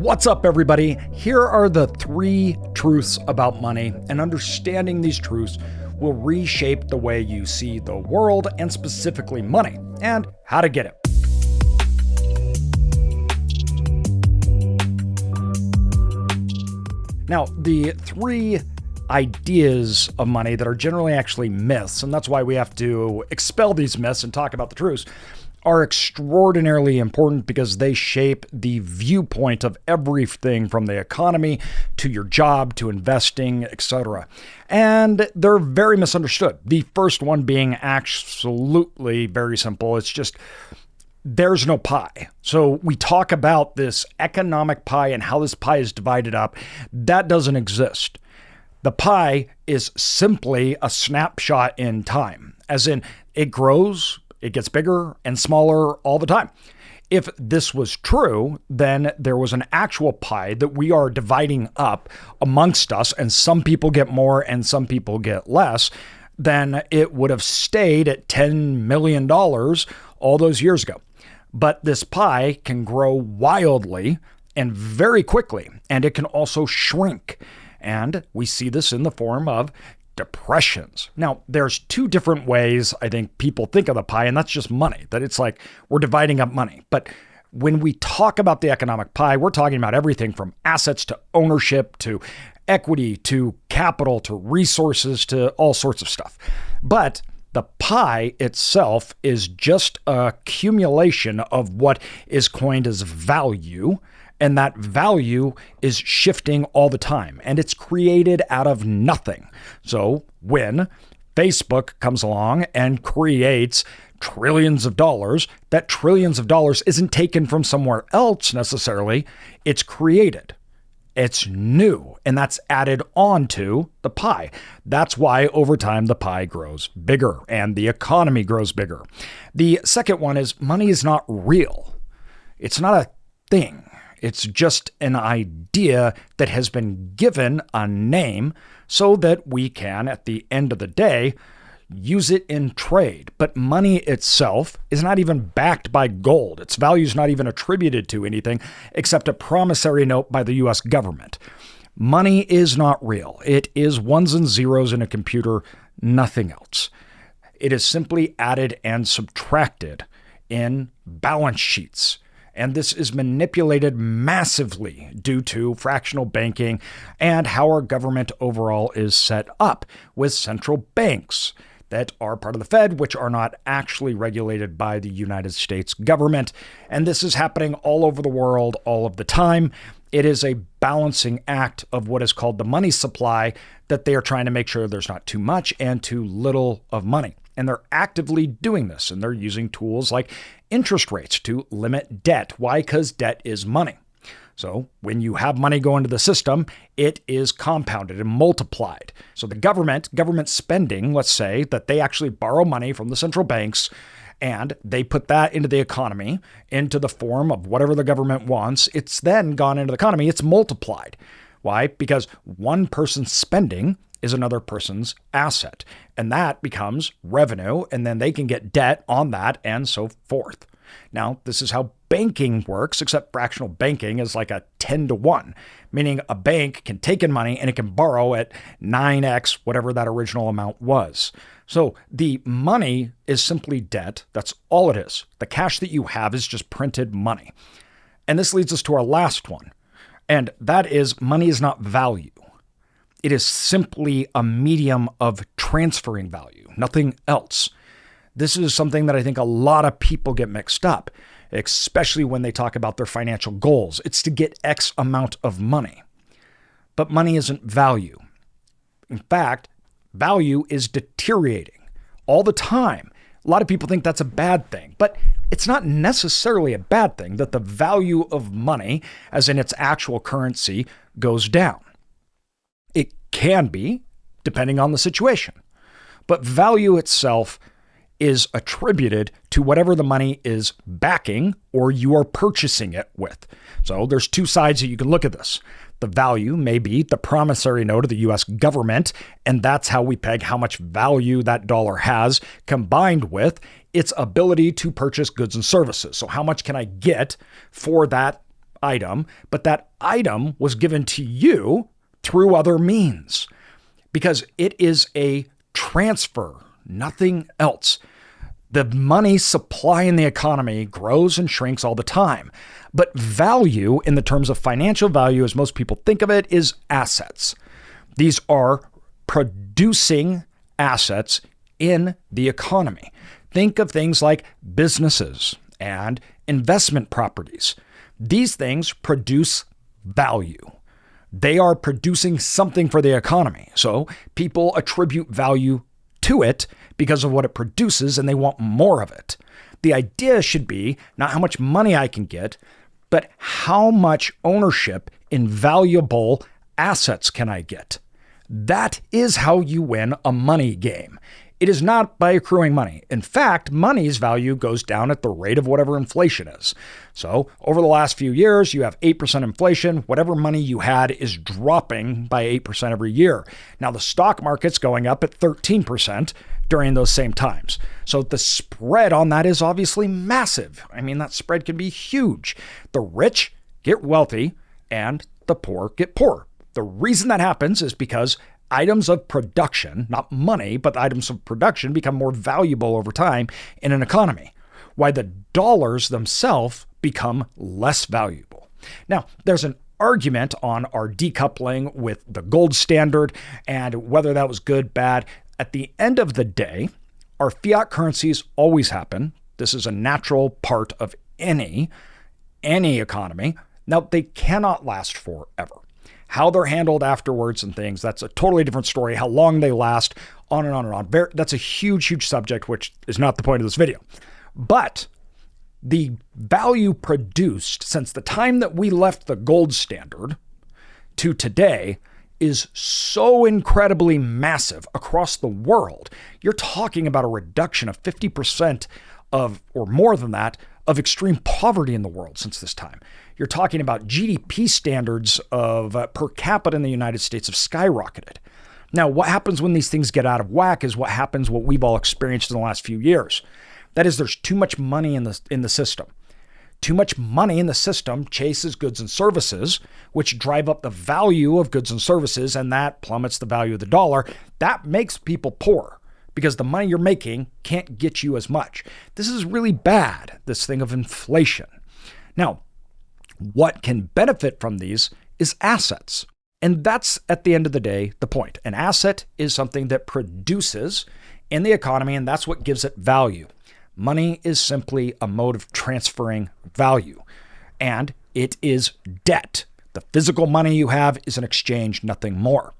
What's up, everybody? Here are the 3 truths about money, and understanding these truths will reshape the way you see the world and specifically money and how to get it. Now, the 3 ideas of money that are generally actually myths, and that's why we have to expel these myths and talk about the truths, are extraordinarily important because they shape the viewpoint of everything from the economy to your job to investing, etc. And they're very misunderstood. The first one being absolutely very simple. It's just there's no pie. So we talk about this economic pie and how this pie is divided up. That doesn't exist. The pie is simply a snapshot in time, as in it grows, it gets bigger and smaller all the time. If this was true, then there was an actual pie that we are dividing up amongst us, and some people get more and some people get less, then it would have stayed at $10 million all those years ago. But this pie can grow wildly and very quickly, and it can also shrink. And we see this in the form of depressions. Now, there's 2 different ways I think people think of the pie, and that's just money, that it's like we're dividing up money. But when we talk about the economic pie, we're talking about everything from assets to ownership to equity to capital to resources to all sorts of stuff. But the pie itself is just a accumulation of what is coined as value. And that value is shifting all the time, and it's created out of nothing. So when Facebook comes along and creates trillions of dollars, that trillions of dollars isn't taken from somewhere else necessarily. It's created. It's new, and that's added onto the pie. That's why over time the pie grows bigger and the economy grows bigger. The second one is money is not real. It's not a thing. It's just an idea that has been given a name so that we can, at the end of the day, use it in trade. But money itself is not even backed by gold. Its value is not even attributed to anything except a promissory note by the U.S. government. Money is not real. It is ones and zeros in a computer, nothing else. It is simply added and subtracted in balance sheets. And this is manipulated massively due to fractional banking and how our government overall is set up with central banks that are part of the Fed, which are not actually regulated by the United States government. And this is happening all over the world all of the time. It is a balancing act of what is called the money supply, that they are trying to make sure there's not too much and too little of money. And they're actively doing this, and they're using tools like interest rates to limit debt. Why? Because debt is money. So when you have money go into the system, it is compounded and multiplied. So the government spending, let's say that they actually borrow money from the central banks and they put that into the economy, into the form of whatever the government wants. It's then gone into the economy. It's multiplied. Why? Because one person's spending is another person's asset, and that becomes revenue, and then they can get debt on that and so forth. Now, this is how banking works, except fractional banking is like a 10-to-1, meaning a bank can take in money and it can borrow at 9x whatever that original amount was. So the money is simply debt. That's all it is. The cash that you have is just printed money. And this leads us to our last one, and that is money is not value. It is simply a medium of transferring value, nothing else. This is something that I think a lot of people get mixed up, especially when they talk about their financial goals. It's to get X amount of money. But money isn't value. In fact, value is deteriorating all the time. A lot of people think that's a bad thing, but it's not necessarily a bad thing that the value of money, as in its actual currency, goes down. It can be, depending on the situation. But value itself is attributed to whatever the money is backing or you are purchasing it with. So there's 2 sides that you can look at this. The value may be the promissory note of the U.S. government, and that's how we peg how much value that dollar has, combined with its ability to purchase goods and services. So how much can I get for that item, but that item was given to you through other means because it is a transfer, nothing else. The money supply in the economy grows and shrinks all the time. But value, in the terms of financial value, as most people think of it, is assets. These are producing assets in the economy. Think of things like businesses and investment properties. These things produce value. They are producing something for the economy. So people attribute value to it because of what it produces, and they want more of it. The idea should be not how much money I can get, but how much ownership in valuable assets can I get. That is how you win a money game. It is not by accruing money. In fact, money's value goes down at the rate of whatever inflation is. So over the last few years, you have 8% inflation. Whatever money you had is dropping by 8% every year. Now the stock market's going up at 13% during those same times. So the spread on that is obviously massive. I mean, that spread can be huge. The rich get wealthy and the poor get poor. The reason that happens is because items of production, not money, but items of production become more valuable over time in an economy, while the dollars themselves become less valuable. Now, there's an argument on our decoupling with the gold standard and whether that was good, bad. At the end of the day, our fiat currencies always happen. This is a natural part of any economy. Now, they cannot last forever. How they're handled afterwards and things, that's a totally different story. How long they last, on and on and on. That's a huge, huge subject, which is not the point of this video. But the value produced since the time that we left the gold standard to today is so incredibly massive across the world. You're talking about a reduction of 50% of, or more than that, of extreme poverty in the world since this time. You're talking about GDP standards of per capita in the United States have skyrocketed. Now, what happens when these things get out of whack is what we've all experienced in the last few years. That is, there's too much money in the system. Too much money in the system chases goods and services, which drive up the value of goods and services, and that plummets the value of the dollar. That makes people poor because the money you're making can't get you as much. This is really bad, this thing of inflation. Now, what can benefit from these is assets. And that's, at the end of the day, the point. An asset is something that produces in the economy, and that's what gives it value. Money is simply a mode of transferring value, and it is debt. The physical money you have is an exchange, nothing more.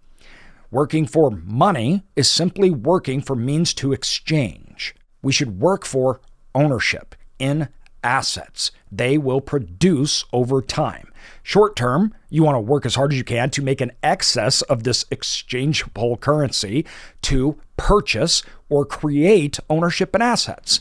Working for money is simply working for means to exchange. We should work for ownership in assets. They will produce over time. Short term, you want to work as hard as you can to make an excess of this exchangeable currency to purchase or create ownership in assets.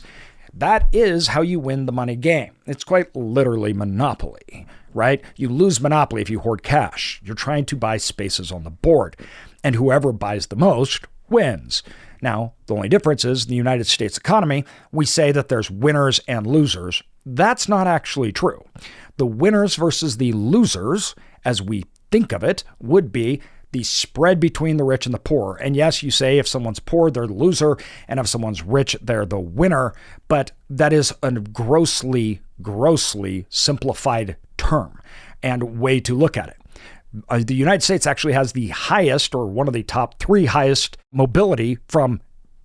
That is how you win the money game. It's quite literally monopoly, right? You lose monopoly if you hoard cash. You're trying to buy spaces on the board, and whoever buys the most wins. Now, the only difference is in the United States economy, we say that there's winners and losers. That's not actually true. The winners versus the losers, as we think of it, would be the spread between the rich and the poor. And yes, you say if someone's poor, they're the loser, and if someone's rich, they're the winner. But that is a grossly, grossly simplified term and way to look at it. The United States actually has the highest, or one of the top 3 highest, mobility from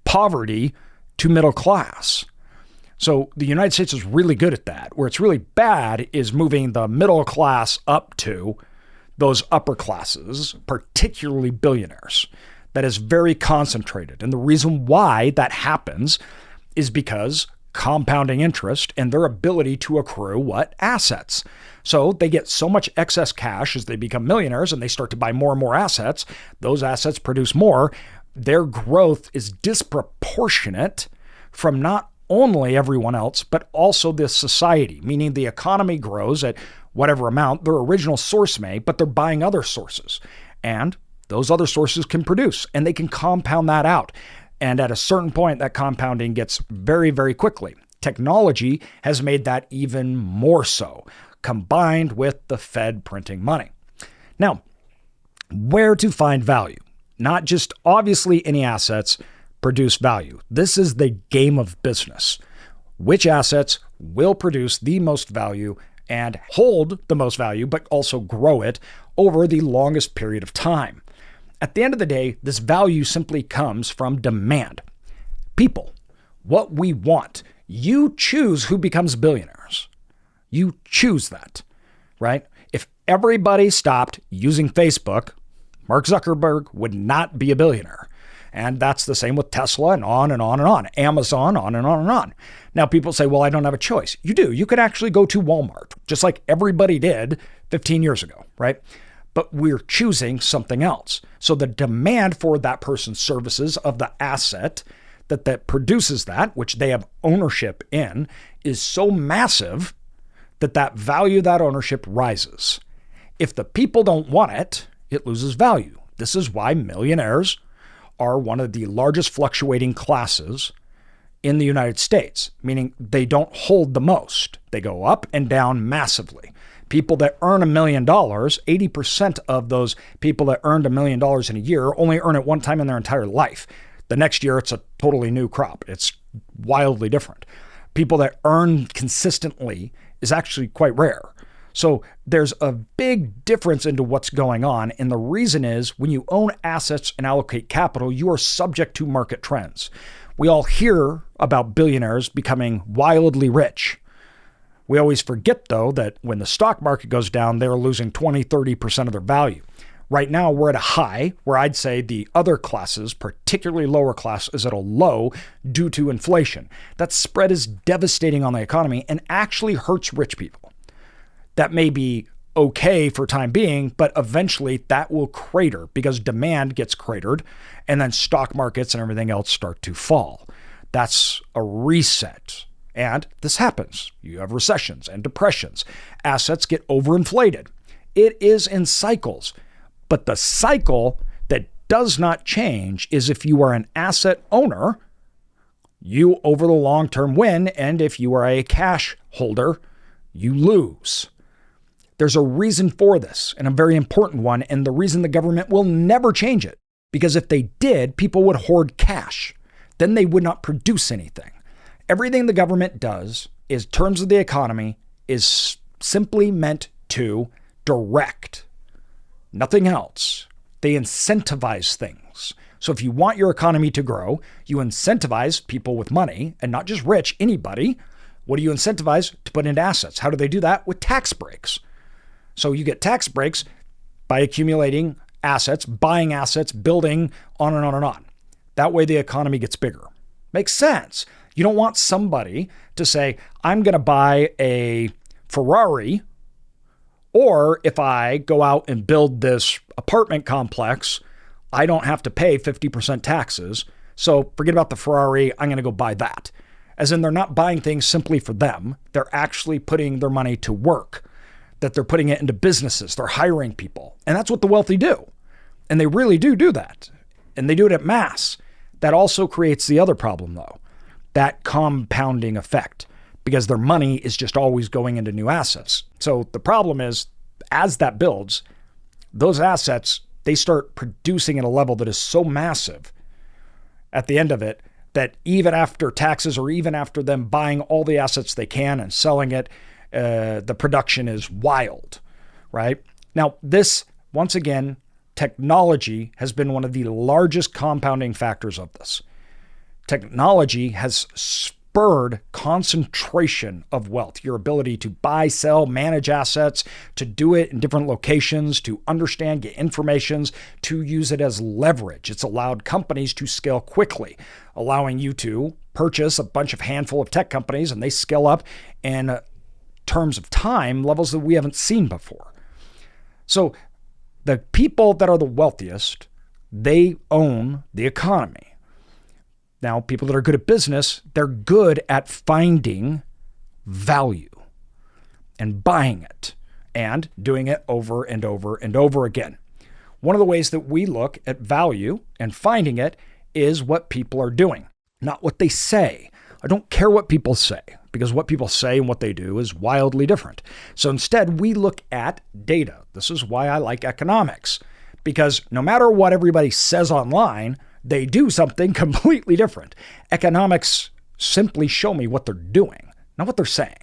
poverty to middle class. So the United States is really good at that. Where it's really bad is moving the middle class up to those upper classes, particularly billionaires. That is very concentrated. And the reason why that happens is because compounding interest and their ability to accrue what? Assets. So they get so much excess cash as they become millionaires and they start to buy more and more assets. Those assets produce more. Their growth is disproportionate from not only everyone else, but also this society, meaning the economy grows at whatever amount their original source may, but they're buying other sources. And those other sources can produce, and they can compound that out. And at a certain point, that compounding gets very, very quickly. Technology has made that even more so. combined with the Fed printing money. Now, where to find value? Not just obviously any assets produce value. This is the game of business. Which assets will produce the most value and hold the most value, but also grow it over the longest period of time? At the end of the day, this value simply comes from demand. People, what we want. You choose who becomes billionaires. You choose that, right? If everybody stopped using Facebook, Mark Zuckerberg would not be a billionaire. And that's the same with Tesla and on and on and on. Amazon, on and on and on. Now people say, well, I don't have a choice. You do. You could actually go to Walmart, just like everybody did 15 years ago, right? But we're choosing something else. So the demand for that person's services of the asset that produces that, which they have ownership in, is so massive that value of that ownership rises. If the people don't want it, it loses value. This is why millionaires are one of the largest fluctuating classes in the United States, meaning they don't hold the most. They go up and down massively. People that earn $1 million, 80% of those people that earned $1 million in a year only earn it one time in their entire life. The next year, it's a totally new crop. It's wildly different. People that earn consistently is actually quite rare. So there's a big difference into what's going on. And the reason is when you own assets and allocate capital, you are subject to market trends. We all hear about billionaires becoming wildly rich. We always forget, though, that when the stock market goes down, they're losing 20, 30% of their value. Right now, we're at a high where I'd say the other classes, particularly lower class, is at a low due to inflation. That spread is devastating on the economy and actually hurts rich people. That may be okay for time being, but eventually that will crater because demand gets cratered and then stock markets and everything else start to fall. That's a reset. And this happens. You have recessions and depressions. Assets get overinflated. It is in cycles. But the cycle that does not change is if you are an asset owner, you over the long term win. And if you are a cash holder, you lose. There's a reason for this, and a very important one, and the reason the government will never change it. Because if they did, people would hoard cash. Then they would not produce anything. Everything the government does in terms of the economy is simply meant to direct. Nothing else. They incentivize things. So if you want your economy to grow, you incentivize people with money, and not just rich, anybody. What do you incentivize? To put into assets. How do they do that? With tax breaks. So you get tax breaks by accumulating assets, buying assets, building, on and on and on. That way the economy gets bigger. Makes sense. You don't want somebody to say, I'm going to buy a Ferrari, or if I go out and build this apartment complex, I don't have to pay 50% taxes. So forget about the Ferrari. I'm going to go buy that. As in, they're not buying things simply for them. They're actually putting their money to work, that they're putting it into businesses. They're hiring people. And that's what the wealthy do. And they really do that. And they do it at mass. That also creates the other problem, though, that compounding effect, because their money is just always going into new assets. So the problem is, as that builds, those assets, they start producing at a level that is so massive at the end of it that even after taxes or even after them buying all the assets they can and selling it, the production is wild, right? Now, this, once again, technology has been one of the largest compounding factors of this. Technology has spurred concentration of wealth, your ability to buy, sell, manage assets, to do it in different locations, to understand, get information, to use it as leverage. It's allowed companies to scale quickly, allowing you to purchase a bunch of handful of tech companies and they scale up in terms of time, levels that we haven't seen before. So the people that are the wealthiest, they own the economy. Now, people that are good at business, they're good at finding value and buying it and doing it over and over and over again. One of the ways that we look at value and finding it is what people are doing, not what they say. I don't care what people say, because what people say and what they do is wildly different. So instead, we look at data. This is why I like economics, because no matter what everybody says online, they do something completely different. Economics simply show me what they're doing, not what they're saying.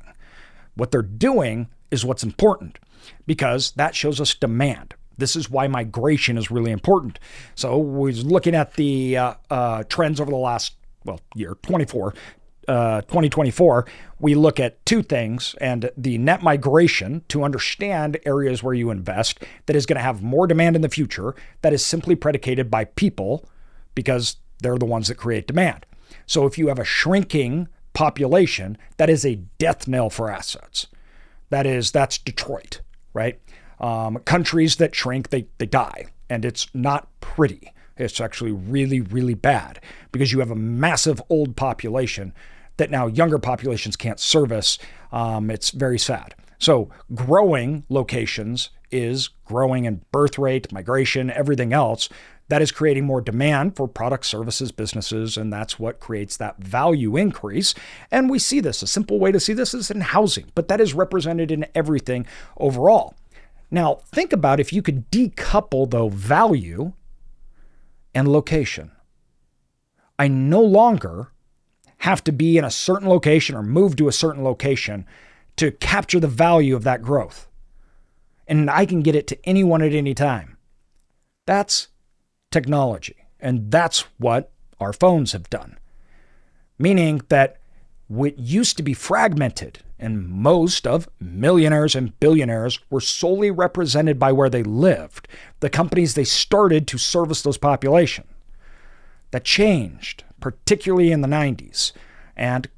What they're doing is what's important, because that shows us demand. This is why migration is really important. So we're looking at the trends over the last, year, 2024. We look at two things, and the net migration to understand areas where you invest that is going to have more demand in the future, that is simply predicated by people, because they're the ones that create demand. So if you have a shrinking population, that is a death knell for assets. That's Detroit, right? Countries that shrink, they die, and it's not pretty. It's actually really, really bad, because you have a massive old population that now younger populations can't service. It's very sad. So growing locations is growing in birth rate, migration, everything else. That is creating more demand for products, services, businesses, and that's what creates that value increase. And we see this. A simple way to see this is in housing, but that is represented in everything overall. Now, think about if you could decouple, though, value and location. I no longer have to be in a certain location or move to a certain location to capture the value of that growth. And I can get it to anyone at any time. That's technology. And that's what our phones have done. Meaning that what used to be fragmented, and most of millionaires and billionaires were solely represented by where they lived, the companies they started to service those populations. That changed, particularly in the 90s and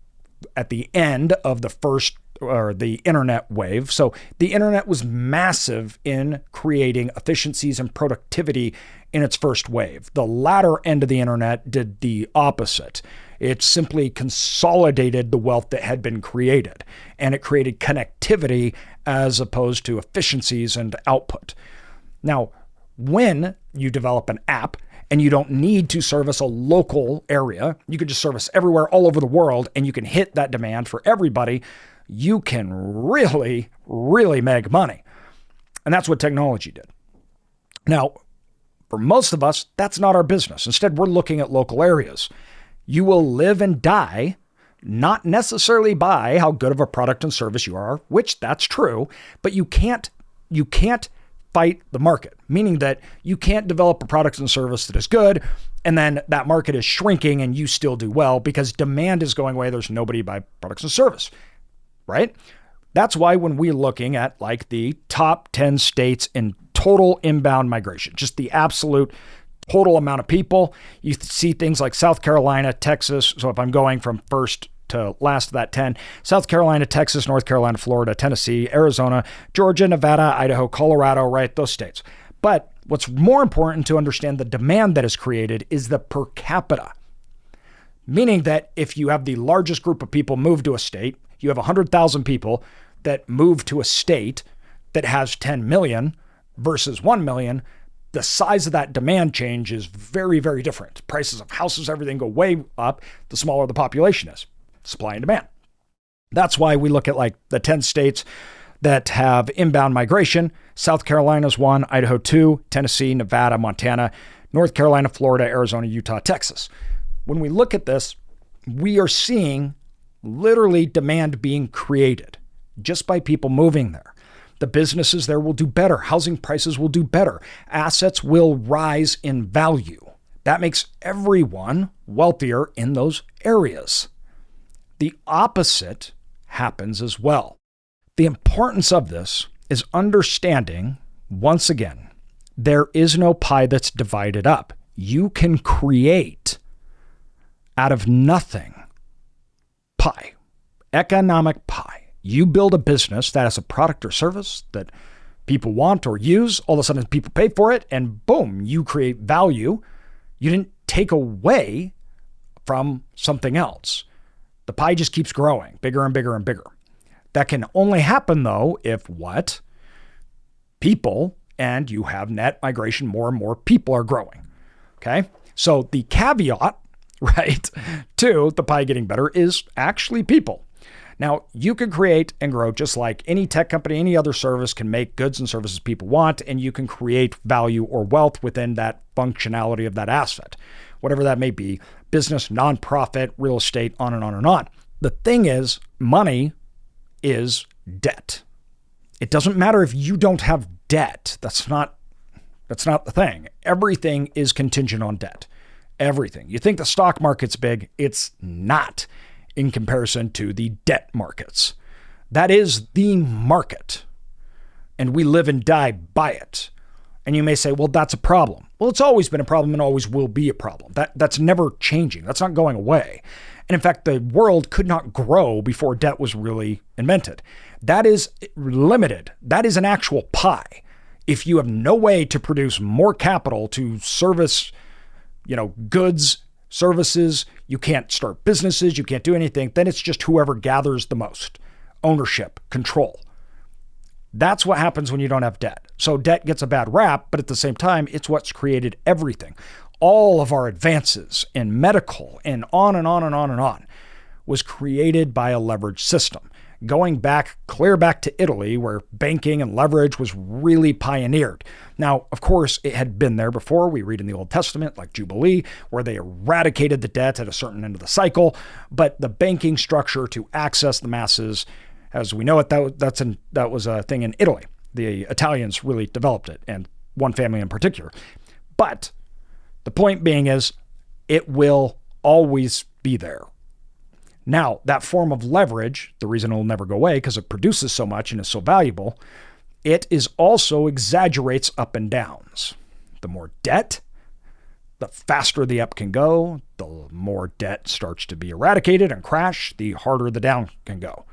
at the end of the internet wave. So the internet was massive in creating efficiencies and productivity in its first wave. The latter end of the internet did the opposite. It simply consolidated the wealth that had been created, and it created connectivity as opposed to efficiencies and output. Now, when you develop an app and you don't need to service a local area, you can just service everywhere all over the world, and you can hit that demand for everybody, you can really, really make money. And that's what technology did. Now, for most of us, that's not our business. Instead, we're looking at local areas. You will live and die, not necessarily by how good of a product and service you are, which that's true, but you can't fight the market, meaning that you can't develop a product and service that is good, and then that market is shrinking and you still do well because demand is going away. There's nobody to buy products and service, right? That's why when we're looking at like the top 10 states in total inbound migration, just the absolute total amount of people, you see things like South Carolina, Texas. So if I'm going from first to last of that 10, South Carolina, Texas, North Carolina, Florida, Tennessee, Arizona, Georgia, Nevada, Idaho, Colorado, right? Those states. But what's more important to understand the demand that is created is the per capita. Meaning that if you have the largest group of people move to a state, you have 100,000 people that move to a state that has 10 million versus 1 million, the size of that demand change is very, very different. Prices of houses, everything go way up the smaller the population is. Supply and demand. That's why we look at like the 10 states that have inbound migration. South Carolina's 1, Idaho 2, Tennessee, Nevada, Montana, North Carolina, Florida, Arizona, Utah, Texas. When we look at this, we are seeing literally demand being created just by people moving there. The businesses there will do better. Housing prices will do better. Assets will rise in value. That makes everyone wealthier in those areas. The opposite happens as well. The importance of this is understanding, once again, there is no pie that's divided up. You can create out of nothing pie, economic pie. You build a business that has a product or service that people want or use. All of a sudden people pay for it and boom, you create value. You didn't take away from something else. The pie just keeps growing bigger and bigger and bigger. That can only happen though if what? People, and you have net migration, more and more people are growing. Okay. So the caveat right? Two, the pie getting better is actually people. Now, you can create and grow just like any tech company, any other service can make goods and services people want, and you can create value or wealth within that functionality of that asset, whatever that may be, business, nonprofit, real estate, on and on and on. The thing is, money is debt. It doesn't matter if you don't have debt. That's not the thing. Everything is contingent on debt. Everything. You think the stock market's big? It's not in comparison to the debt markets. That is the market. And we live and die by it. And you may say, well, that's a problem. Well, it's always been a problem and always will be a problem. That's never changing. That's not going away. And in fact, the world could not grow before debt was really invented. That is limited. That is an actual pie. If you have no way to produce more capital to service, goods, services, you can't start businesses, you can't do anything, then it's just whoever gathers the most. Ownership, control. That's what happens when you don't have debt. So debt gets a bad rap, but at the same time, it's what's created everything. All of our advances in medical and on and on and on and on was created by a leverage system. Going back, clear back to Italy, where banking and leverage was really pioneered. Now, of course, it had been there before. We read in the Old Testament, like Jubilee, where they eradicated the debt at a certain end of the cycle. But the banking structure to access the masses, as we know it, that was a thing in Italy. The Italians really developed it, and one family in particular. But the point being is, it will always be there. Now, that form of leverage, the reason it will never go away because it produces so much and is so valuable, it is also exaggerates up and downs. The more debt, the faster the up can go. The more debt starts to be eradicated and crash, the harder the down can go.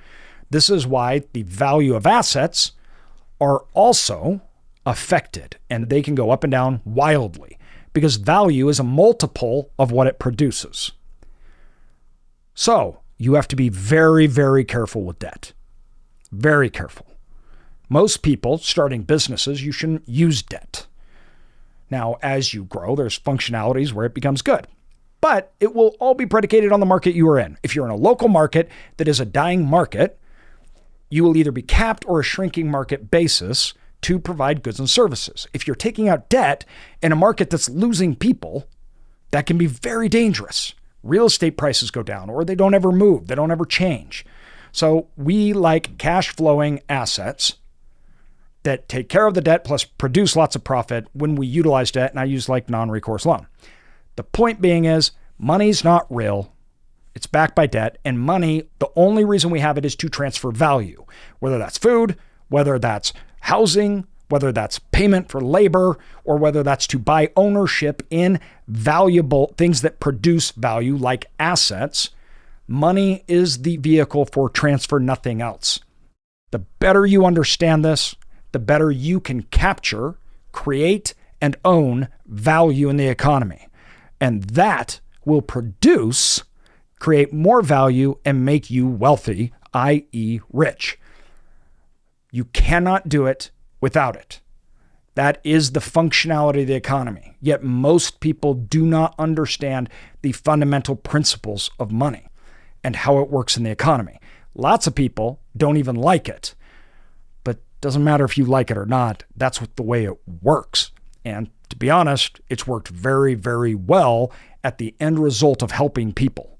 This is why the value of assets are also affected, and they can go up and down wildly because value is a multiple of what it produces. So you have to be very, very careful with debt. Very careful. Most people starting businesses, you shouldn't use debt. Now, as you grow, there's functionalities where it becomes good. But it will all be predicated on the market you are in. If you're in a local market that is a dying market, you will either be capped or a shrinking market basis to provide goods and services. If you're taking out debt in a market that's losing people, that can be very dangerous. Real estate prices go down, or they don't ever move. They don't ever change. So we like cash flowing assets that take care of the debt plus produce lots of profit when we utilize debt. And I use like non-recourse loan. The point being is money's not real. It's backed by debt, and money, the only reason we have it is to transfer value, whether that's food, whether that's housing, whether that's payment for labor, or whether that's to buy ownership in valuable things that produce value like assets. Money is the vehicle for transfer, nothing else. The better you understand this, the better you can capture, create, and own value in the economy. And that will create more value and make you wealthy, i.e. rich. You cannot do it without it. That is the functionality of the economy. Yet most people do not understand the fundamental principles of money and how it works in the economy. Lots of people don't even like it, but it doesn't matter if you like it or not. That's the way it works. And to be honest, it's worked very, very well at the end result of helping people.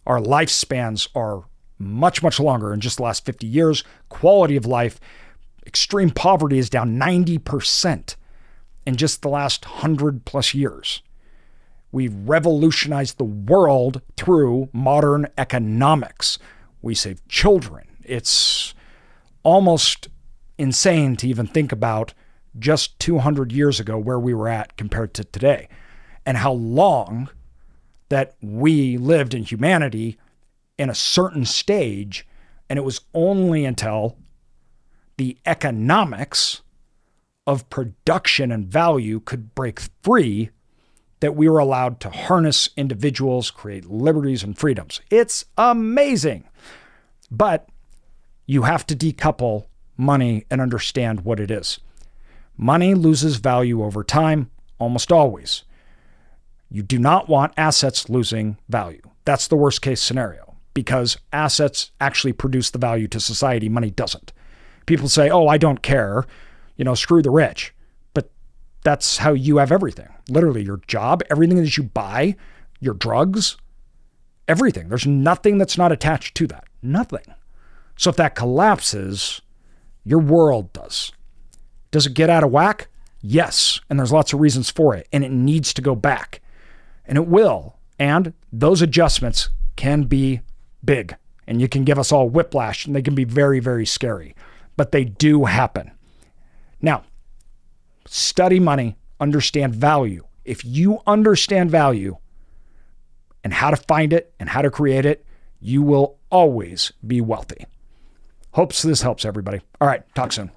Our lifespans are much, much longer in just the last 50 years. Quality of life, extreme poverty is down 90% in just the last 100 plus years. We've revolutionized the world through modern economics. We save children. It's almost insane to even think about just 200 years ago where we were at compared to today, and how long that we lived in humanity in a certain stage. And it was only until the economics of production and value could break free that we were allowed to harness individuals, create liberties and freedoms. It's amazing. But you have to decouple money and understand what it is. Money loses value over time, almost always. You do not want assets losing value. That's the worst case scenario because assets actually produce the value to society. Money doesn't. People say, oh, I don't care. Screw the rich. But that's how you have everything. Literally your job, everything that you buy, your drugs, everything. There's nothing that's not attached to that. Nothing. So if that collapses, your world does. Does it get out of whack? Yes. And there's lots of reasons for it. And it needs to go back. And it will. And those adjustments can be big. And you can give us all whiplash. And they can be very, very scary. But they do happen. Now, study money. Understand value. If you understand value and how to find it and how to create it, you will always be wealthy. Hopes this helps everybody. All right. Talk soon.